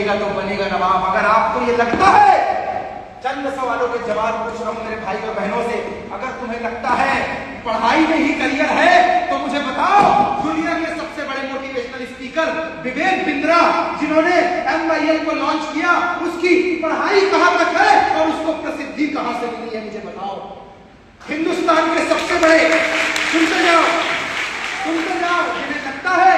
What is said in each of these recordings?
करेगा तो बनेगा नवाब। अगर आपको ये लगता है, चंद सवालों के जवाब पूछ रहा हूं मेरे भाई और बहनों से, अगर तुम्हें लगता है पढ़ाई में ही करियर है तो मुझे बताओ, दुनिया के सबसे बड़े मोटिवेशनल स्पीकर विवेक बिंद्रा, जिन्होंने MYL को लॉन्च किया, उसकी पढ़ाई कहां तक है और उसको प्रसिद्धि कहां से मिली है, मुझे बताओ। हिंदुस्तान के सबसे बड़े, सुनते जाओ जिन्हें लगता है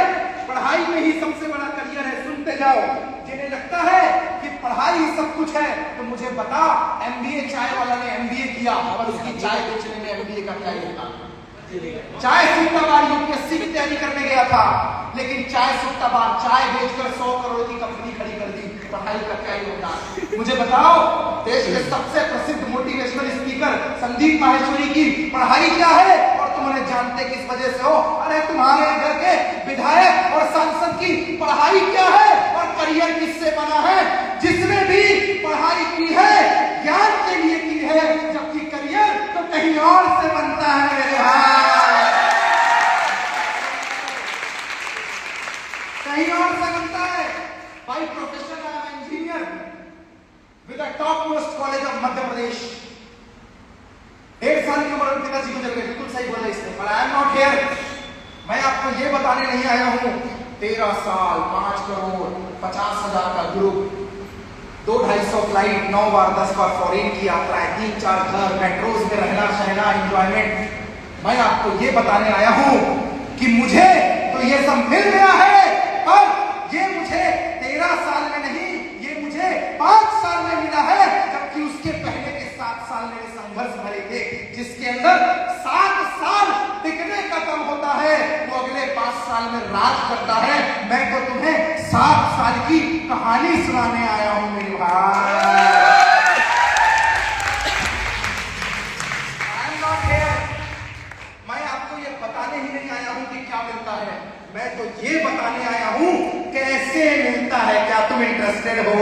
पढ़ाई में ही सबसे बड़ा करियर है, सुनते जाओ, जिन्हें लगता है कि पढ़ाई ही सब कुछ है, तो मुझे बता, MBA चाय वाला ने MBA किया और उसकी चाय बेचने में MBA का क्या योगदान? चाय सुट्टा बार UPSC की तैयारी करने गया था, लेकिन चाय सुट्टा बार चाय बेचकर 100 करोड़ की कंपनी खड़ी कर दी, पढ़ाई का क्या योगदान? मुझे बताओ, देश के सबसे प्रसिद्ध मोटिवेशनल स्पीकर संदीप माहेश्वरी की पढ़ाई क्या है और तुम उन्हें जानते किस वजह से हो? अरे तुम्हारे घर के विधायक और सांसद की पढ़ाई क्या है और करियर किससे बना है? जिसने भी पढ़ाई की है ज्ञान के लिए की है, जबकि करियर तो कहीं और से बनता है मेरे भाई, कहीं और से बनता है भाई। Professor engineer with the top most college of Madhya Pradesh, 1.5 साल की उम्र में पिताजी गुजर गए, बिल्कुल सही बोला इसने, पर आई एम नॉट हियर, मैं आपको ये बताने नहीं आया हूं 13 साल 5 करोड़ 50,000 का ग्रुप, 200-250 फ्लाइट, 9 बार 10 बार फॉरेन की यात्राएं, 3-4 घर, मेट्रोज में रहना सहना एंजॉयमेंट। मैं आपको ये बताने आया हूं कि मुझे तो ये सब मिल गया है, पर ये मुझे 13 साल में नहीं, ये मुझे 5 साल में मिला है, जबकि उसके पहले के 7 साल मेरे संघर्ष भरे थे, जिसके अंदर 7 साल टिकने का दम होता है, वो अगले 5 साल में राज करता है। मैं तो तुम्हें 7 साल की कहानी सुनाने आया हूं मेरे भाई। मैं आपको ये बताने ही नहीं आया हूं कि क्या मिलता है, मैं तो ये बताने आया हूं कैसे मिलता है। क्या तुम इंटरेस्टेड हो?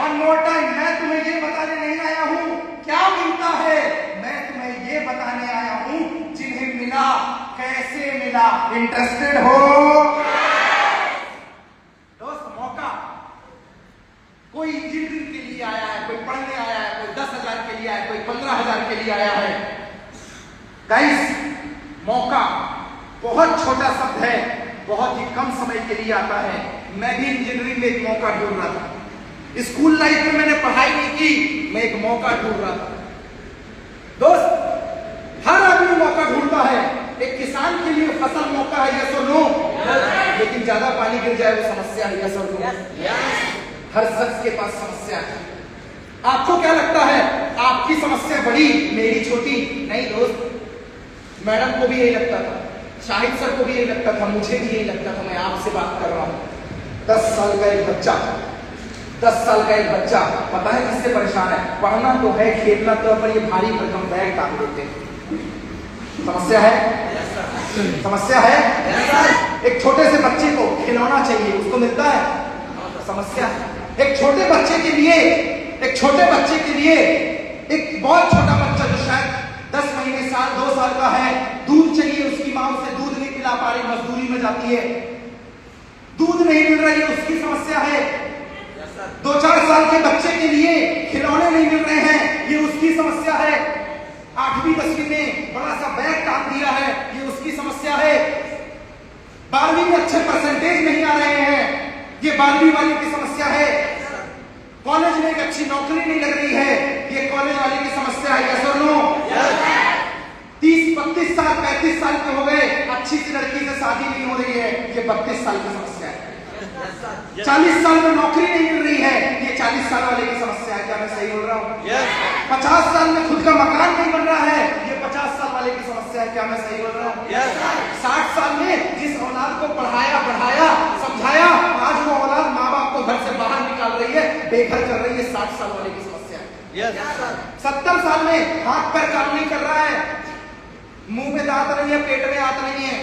वन मोर टाइम, मैं तुम्हें ये बताने नहीं आया हूं क्या मिलता है, मैं तुम्हें ये बताने आया हूं जिन्हें मिला कैसे मिला। इंटरेस्टेड हो? दोस्त, मौका, कोई इंजीनियरिंग के लिए आया है, कोई पढ़ने आया है, कोई 10,000 के लिए आया है, कोई 15,000 के लिए आया है। गाइस, मौका बहुत छोटा शब्द है, बहुत ही कम समय के लिए आता है। मैं भी इंजीनियरिंग में एक मौका ढूंढ रहा था, स्कूल लाइफ में मैंने पढ़ाई नहीं की, मैं एक मौका ढूंढ रहा था। दोस्त, हर आदमी मौका ढूंढता है। एक किसान के लिए फसल मौका है, यस और नो? लेकिन ज्यादा पानी गिर जाए वो समस्या है, यस और नो? हर शख्स के पास समस्या है। आपको क्या लगता है, आपकी समस्या बड़ी मेरी छोटी? नहीं दोस्त, मैडम को भी यही लगता था, शाहिद सर को भी यही लगता था, मुझे भी यही लगता था। मैं आपसे बात कर रहा हूं, 10 साल का एक बच्चा, 10 साल का एक बच्चा, पता है किससे परेशान है? पढ़ना तो है, खेलना तो, पर ये भारी भरकम बैग टांग देते हैं। समस्या है? समस्या है? एक छोटे से बच्चे को खिलौना चाहिए, उसको मिलता है? समस्या है। एक छोटे बच्चे के लिए, एक छोटे बच्चे के लिए, एक बहुत छोटा बच्चा जो शायद 10 महीने, साल, 2 साल का है, दूध चाहिए, उसकी मां उसे दूध नहीं पिला पा रही, मजदूरी में जाती है, दूध नहीं मिल रही है, उसकी समस्या है। 2-4 साल के बच्चे के लिए खिलौने नहीं मिल रहे हैं, ये उसकी समस्या है। 8वीं 10वीं में बड़ा सा बैग टांग दिया है, ये उसकी समस्या है। 12वीं में अच्छे परसेंटेज नहीं आ रहे हैं, ये 12वीं वाले की समस्या है। कॉलेज में एक अच्छी नौकरी नहीं लग रही है, ये कॉलेज वाले की समस्या है, यस और नो? 30-32 साल 35 साल के हो गए, अच्छी सी लड़की से शादी नहीं हो रही है, ये 32 साल की समस्या है। 40 साल में नौकरी नहीं मिल रही है, ये 40 साल वाले की समस्या है। क्या मैं सही बोल रहा हूँ? 50 साल में खुद का मकान नहीं बन रहा है, ये 50 साल वाले की समस्या है। क्या मैं सही बोल रहा हूँ? 60 साल में जिस औलाद को पढ़ाया बढ़ाया समझाया, आज वो औलाद माँ बाप को घर से बाहर निकाल रही है, बेघर कर रही है, 60 साल वाले की समस्या है। 70 साल में हाथ पैर काम नहीं कर रहा है, मुंह में दांत नहीं है, पेट में हाथ नहीं है,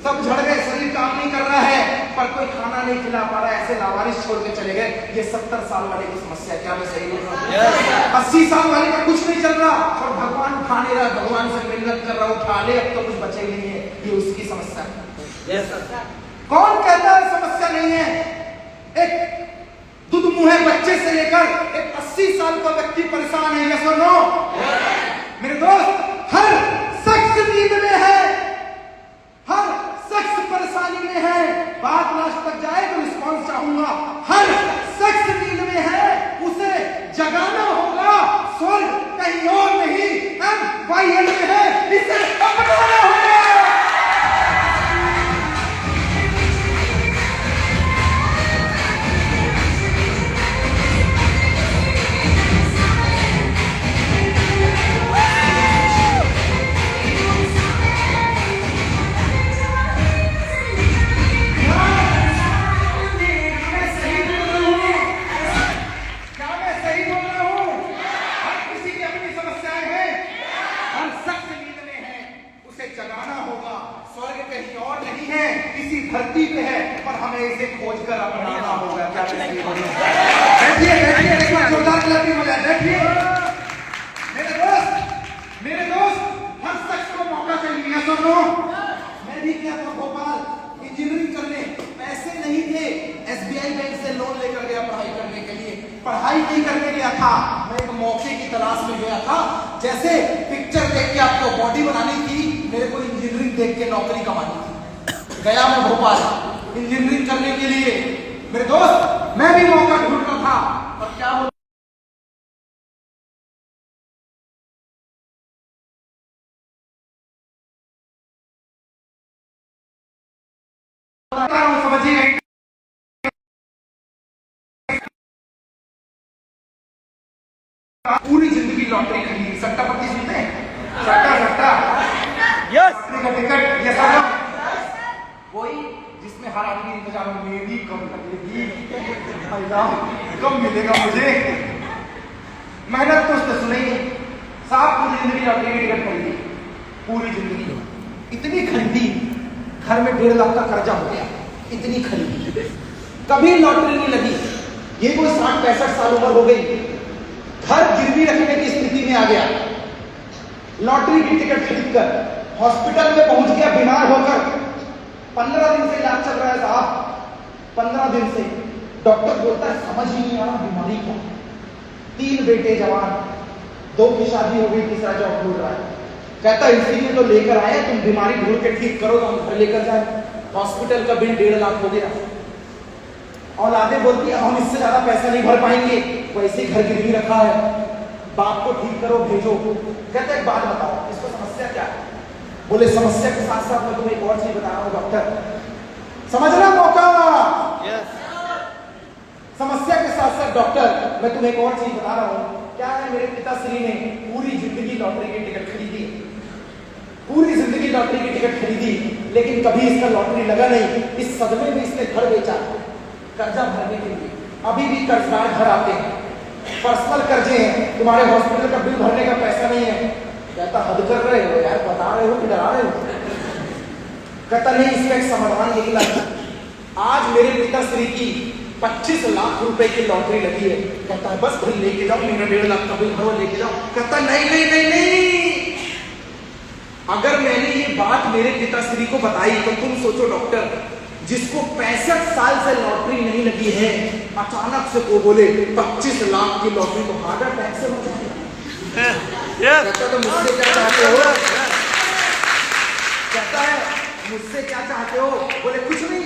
सब झड़ गए, शरीर काम नहीं कर रहा है, पर कोई खाना नहीं खिला पा रहा है, ऐसे लावारिस छोड़ के चले गए, ये 70 साल वाले की समस्या। क्या मैं सही बोल रहा हूँ? 80 साल वाले का कुछ नहीं चल रहा और भगवान उठा नहीं रहा, भगवान से मिन्नत कर रहा, उठा ले, अब तो कुछ बचे ही नहीं है, ये उसकी समस्या है। कौन कहता है समस्या नहीं है? एक तुम्हें बच्चे से लेकर एक 80 साल का व्यक्ति परेशान है, यस और नो? मेरे दोस्त, हर शख्स नींद में है, हर शख्स परेशानी में है। बात लास्ट तक जाए तो रिस्पॉन्स चाहूंगा। हर शख्स नींद में है, उसे जगाना होगा। स्वर्ग कहीं और नहीं, MYL में है, इसे अपनाना होगा। धरती पे है, पर हमें इसे खोजकर अपनाना होगा। क्या बैठिए बैठिए, एक बार जोरदार क्लैपिंग हो जाए। बैठिए मेरे दोस्त, हर शख्स को मौका चाहिए, यस और नो? मैं भी क्या था, भोपाल इंजीनियरिंग करने पैसे नहीं थे, SBI बैंक से लोन लेकर गया पढ़ाई करने के लिए। पढ़ाई नहीं करने गया था, मैं एक मौके की तलाश में गया था। जैसे पिक्चर देख के आपको बॉडी बनानी थी, मेरे को इंजीनियरिंग देख के नौकरी कमानी थी। गया मैं भोपाल इंजीनियरिंग करने के लिए। मेरे दोस्त, मैं भी मौका ढूंढ रहा था, और क्या हो समझिए। पूरी जिंदगी लॉटरी खरीदी, सट्टा पट्टी सुनते हैं? सट्टा यस, टिकट ये सब वही जिसमें हर आदमी इंतजार में, मेरी कब लगेगी, कब मिलेगा मुझे। मेहनत तो उसने सुनी नहीं साहब, पूरी जिंदगी लॉटरी की टिकट खरीदी, पूरी जिंदगी इतनी खरीदी, घर में 1.5 लाख का कर्जा हो गया, इतनी खरीदी, कभी लॉटरी नहीं लगी। ये कोई 60-65 साल उम्र हो गई, घर गिरवी रखने की स्थिति में आ गया। लॉटरी की टिकट खरीदकर हॉस्पिटल में पहुंच गया बीमार होकर। 15 दिन से इलाज चल रहा है साहब, 15 दिन से। डॉक्टर बोलता है समझ ही नहीं आ रहा बीमारी क्या। 3 बेटे जवान, 2 की शादी हो गई, तीसरा जॉब ढूंढ रहा है। कहता है इसीलिए तो लेकर आए, तुम बीमारी ढूंढ के ठीक करो तो हम घर लेकर जाए। हॉस्पिटल का बिल 1.5 लाख हो गया। औलादें बोलती है हम इससे ज्यादा पैसा नहीं भर पाएंगे, वैसे ही घर गिरवी रखा है, बाप को ठीक करो भेजो। कहते एक बात बताओ, इसको समस्या क्या है? बोले समस्या के साथ साथ मैं तुम्हें एक और चीज बता रहा हूं डॉक्टर, समझना मौका। समस्या के साथ साथ डॉक्टर मैं तुम्हें एक और चीज बता रहा हूं। क्या है, मेरे पिताश्री ने पूरी जिंदगी लॉटरी की टिकट खरीदी, पूरी जिंदगी लॉटरी की टिकट खरीदी, लेकिन कभी इसका लॉटरी लगा नहीं। इस सदमे में इसने घर बेचा कर्जा भरने के लिए। अभी भी कर्जदार घर आते हैं, पर्सनल कर्जे हैं, तुम्हारे हॉस्पिटल का बिल भरने का पैसा नहीं है। कहता हद कर रहे हो यार, बता रहे हो कि डरा रहे हो? कहता नहीं, इसका एक समाधान निकला। आज मेरे पिताश्री की 25 लाख रुपए की लॉटरी लगी है। कहता है बस भाई लेके जाओ, मेरा 1.5 लाख का बिल भरो, लेके जाओ। कहता नहीं नहीं नहीं नहीं, अगर मैंने ये बात मेरे पिताश्री को बताई तो तुम सोचो डॉक्टर, जिसको 65 साल से लॉटरी नहीं लगी है, अचानक से वो बोले 25 लाख की लॉटरी, तो हार्ट अटैक से मर जाएगा। कहता तो मुझसे क्या चाहते हो? कहता है मुझसे क्या चाहते हो? बोले कुछ नहीं,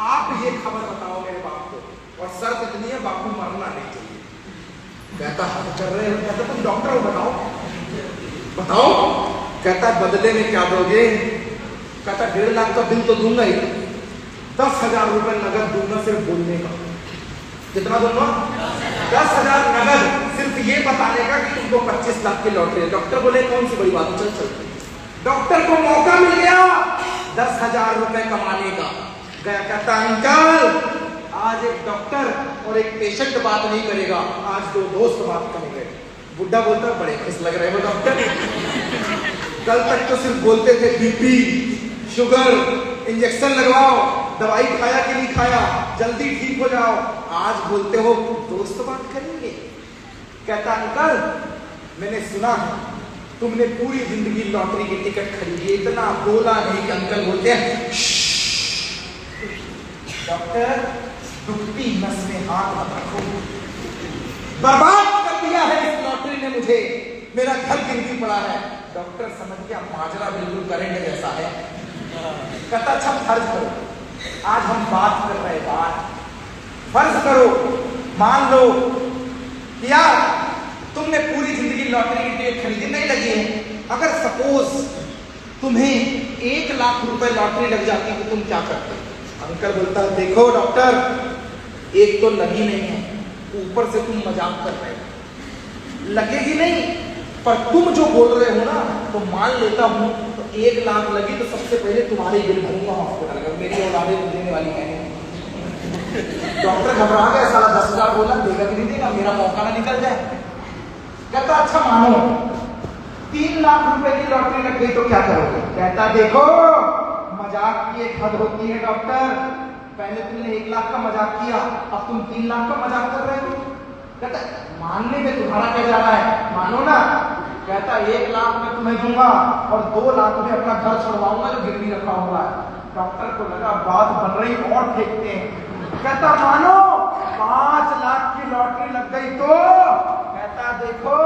आप ये खबर बताओ मेरे बाप को, और शर्त इतनी है बापू मरना नहीं चाहिए। कहता हद कर रहे हो? कहता तुम डॉक्टर हो, बताओ बताओ। कहता बदले में क्या दोगे? कहता 1.5 लाख का बिल तो दूंगा ही, 10,000 रुपए नगद दूंगा सिर्फ बोलने का। कितना दूंगा? 10,000 नगद, सिर्फ ये बताने का कि तुमको 25 लाख की लॉटरी है। डॉक्टर बोले कौन सी बड़ी बात, चल चल। डॉक्टर को मौका मिल गया 10,000 रुपए कमाने का। गया, कहता अंकल आज एक डॉक्टर और एक पेशेंट बात नहीं करेगा, आज 2 दोस्त बात करेंगे। बुड्ढा बोलता बड़े खुश लग रहे हो डॉक्टर, कल तक तो सिर्फ बोलते थे बीपी शुगर इंजेक्शन लगवाओ, दवाई खाया कि नहीं खाया, जल्दी ठीक हो जाओ, आज बोलते हो दोस्त बात करेंगे। कहता अंकल मैंने सुना है तुमने पूरी जिंदगी लॉटरी की टिकट खरीदी। इतना बोला नहीं कि अंकल बोलते हैं डॉक्टर दुखती नस में हाथ मत रखो। बर्बाद कर दिया है इस लॉटरी ने मुझे, मेरा घर गिरवी पड़ा है। डॉक्टर समझ गया माजरा बिल्कुल करंट जैसा है। कहता अच्छा फर्ज करो, आज हम बात कर रहे बात, फर्ज करो मान लो यार तुमने पूरी जिंदगी लॉटरी की टिकट खरीदी नहीं लगी है, अगर सपोज तुम्हें 1 लाख रुपए लॉटरी लग जाती तो तुम क्या करते? अंकल बोलता देखो डॉक्टर, एक तो लगी नहीं है, ऊपर से तुम मजाक कर रहे हो, लगेगी नहीं, पर तुम जो बोल रहे हो ना तो मान लेता हूं, तो 1 लाख लगी तो सबसे पहले तुम्हारे बिल भरूंगा हॉस्पिटल का, मेरी औलादे देने वाली है। डॉक्टर घबरा गया, साला 10,000 बोला, देगा कि नहीं देगा, मेरा मौका ना निकल जाए। कहता अच्छा मानो 3 लाख रुपए की लॉटरी लग गई तो क्या करोगे? कहता देखो मजाक की एक हद होती है डॉक्टर, पहले तुमने 1 लाख का मजाक किया, अब तुम 3 लाख का मजाक कर रहे हो। कहता मानने में तुम्हारा क्या जा रहा है, मानो ना। कहता 1 लाख में तुम्हें दूंगा और 2 लाख में अपना घर छुड़वाऊंगा जो गिरवी रखा हुआ है। डॉक्टर को लगा बात बन रही और फेंकते हैं। कहता मानो 5 लाख की लॉटरी लग गई तो? कहता देखो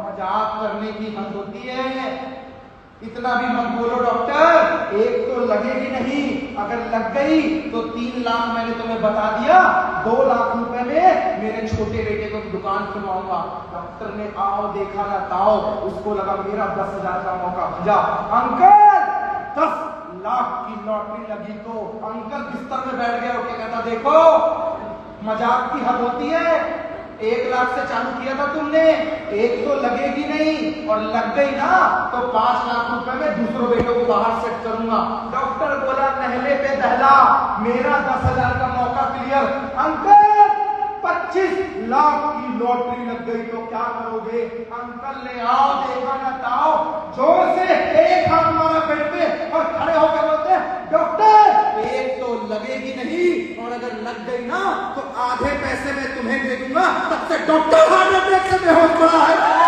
मजाक करने की हद होती है, इतना भी मत बोलो डॉक्टर, एक तो लगेगी नहीं, अगर लग गई तो 3 लाख मैंने तुम्हें बता दिया, 2 लाख रुपए में मेरे छोटे बेटे को दुकान खुलवाऊंगा। डॉक्टर ने आओ देखा ना ताओ, उसको लगा मेरा 10,000 का मौका भजा। अंकल 10 लाख की लॉटरी लगी तो अंकल बिस्तर में बैठ गया, कहता देखो मजाक की हद होती है, 1 लाख से चालू किया था तुमने, एक तो लगेगी नहीं और लग गई ना तो 5 लाख रुपए में दूसरों बेटों को बाहर सेट करूंगा। डॉक्टर बोला नहले पे दहला, मेरा 10,000 का मौका क्लियर। अंकल 25 लाख की लॉटरी लग गई तो क्या करोगे? अंकल ने आओ देखा ना ताओ, जोर से एक हाथ मारा पेट पे और खड़े होकर बोलते डॉक्टर एक तो लगेगी नहीं और अगर लग गई ना तो आधे पैसे में तुम्हें दे दूंगा। तब से डॉक्टर हार्ट अटैक से बेहोश पड़ा है।